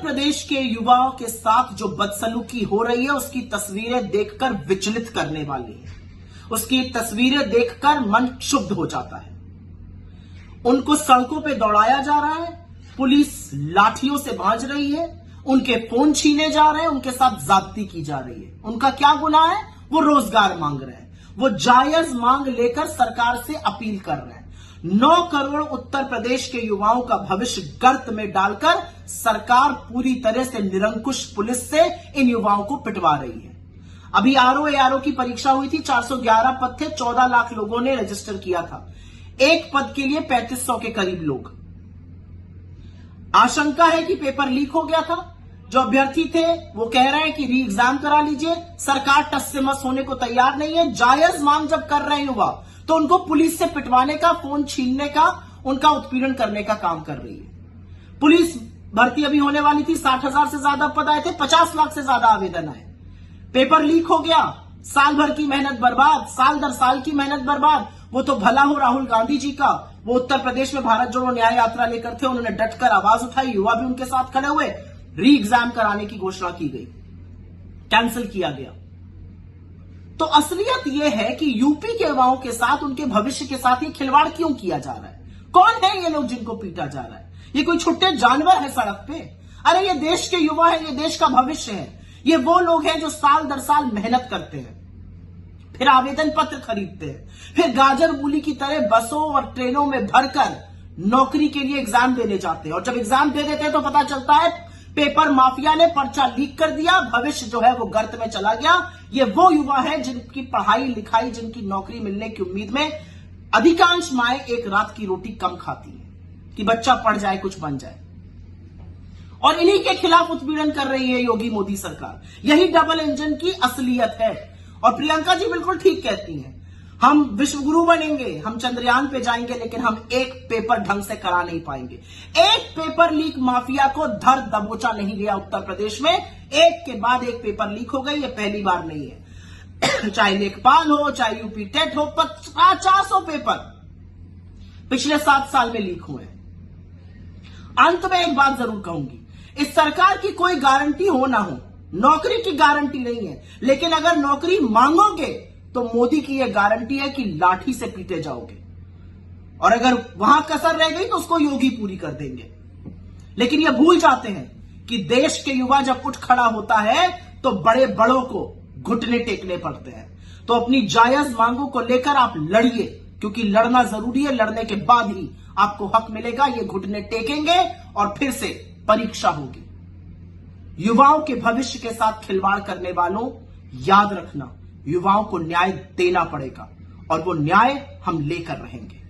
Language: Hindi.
प्रदेश के युवाओं के साथ जो बदसलूकी हो रही है उसकी तस्वीरें देखकर विचलित करने वाली है। उसकी तस्वीरें देखकर मन क्षुब्ध हो जाता है। उनको सड़कों पे दौड़ाया जा रहा है, पुलिस लाठियों से भांज रही है, उनके फोन छीने जा रहे हैं, उनके साथ ज्यादती की जा रही है। उनका क्या गुनाह है? वो रोजगार मांग रहे हैं, वो जायज मांग लेकर सरकार से अपील कर रहे हैं। 9 करोड़ उत्तर प्रदेश के युवाओं का भविष्य गर्त में डालकर सरकार पूरी तरह से निरंकुश पुलिस से इन युवाओं को पिटवा रही है। अभी आरओ की परीक्षा हुई थी, 411 पद थे, 14 लाख लोगों ने रजिस्टर किया था। एक पद के लिए 3500 के करीब लोग। आशंका है कि पेपर लीक हो गया था। जो अभ्यर्थी थे वो कह रहे हैं कि री एग्जाम करा लीजिए। सरकार टस से मस होने को तैयार नहीं है। जायज मांग जब कर रहे हैं युवा, तो उनको पुलिस से पिटवाने का, फोन छीनने का, उनका उत्पीड़न करने का काम कर रही है। पुलिस भर्ती अभी होने वाली थी, 60,000 से ज्यादा पद आए थे, 50 लाख से ज्यादा आवेदन आए। पेपर लीक हो गया, साल भर की मेहनत बर्बाद, साल दर साल की मेहनत बर्बाद। वो तो भला हो राहुल गांधी जी का, वो उत्तर प्रदेश में भारत जोड़ो न्याय यात्रा लेकर थे, उन्होंने डटकर आवाज उठाई, युवा भी उनके साथ खड़े हुए, री एग्जाम कराने की घोषणा की गई, कैंसिल किया गया। तो असलियत यह है कि यूपी के युवाओं के साथ, उनके भविष्य के साथ ये खिलवाड़ क्यों किया जा रहा है? कौन है ये लोग जिनको पीटा जा रहा है? ये कोई छुट्टे जानवर है सड़क पे? अरे ये देश के युवा है, ये देश का भविष्य है। ये वो लोग हैं जो साल दर साल मेहनत करते हैं, फिर आवेदन पत्र खरीदते हैं, फिर गाजर मूली की तरह बसों और ट्रेनों में भरकर नौकरी के लिए एग्जाम देने जाते हैं। और जब एग्जाम दे देते हैं तो पता चलता है पेपर माफिया ने पर्चा लीक कर दिया, भविष्य जो है वो गर्त में चला गया। ये वो युवा है जिनकी पढ़ाई लिखाई, जिनकी नौकरी मिलने की उम्मीद में अधिकांश माएं एक रात की रोटी कम खाती है कि बच्चा पढ़ जाए, कुछ बन जाए। और इन्हीं के खिलाफ उत्पीड़न कर रही है योगी मोदी सरकार। यही डबल इंजन की असलियत है। और प्रियंका जी बिल्कुल ठीक कहती हैं, हम विश्वगुरु बनेंगे, हम चंद्रयान पे जाएंगे, लेकिन हम एक पेपर ढंग से करा नहीं पाएंगे। एक पेपर लीक माफिया को धर दबोचा नहीं गया उत्तर प्रदेश में। एक के बाद एक पेपर लीक हो गई, ये पहली बार नहीं है। चाहे लेखपाल हो, चाहे यूपी टेट हो, 400 पेपर पिछले 7 साल में लीक हुए। अंत में एक बात जरूर कहूंगी, इस सरकार की कोई गारंटी हो ना हो, नौकरी की गारंटी नहीं है, लेकिन अगर नौकरी मांगोगे तो मोदी की यह गारंटी है कि लाठी से पीटे जाओगे। और अगर वहां कसर रह गई तो उसको योगी पूरी कर देंगे। लेकिन यह भूल जाते हैं कि देश के युवा जब उठ खड़ा होता है तो बड़े बड़ों को घुटने टेकने पड़ते हैं। तो अपनी जायज मांगों को लेकर आप लड़िए, क्योंकि लड़ना जरूरी है। लड़ने के बाद ही आपको हक मिलेगा। ये घुटने टेकेंगे और फिर से परीक्षा होगी। युवाओं के भविष्य के साथ खिलवाड़ करने वालों, याद रखना, युवाओं को न्याय देना पड़ेगा और वो न्याय हम लेकर रहेंगे।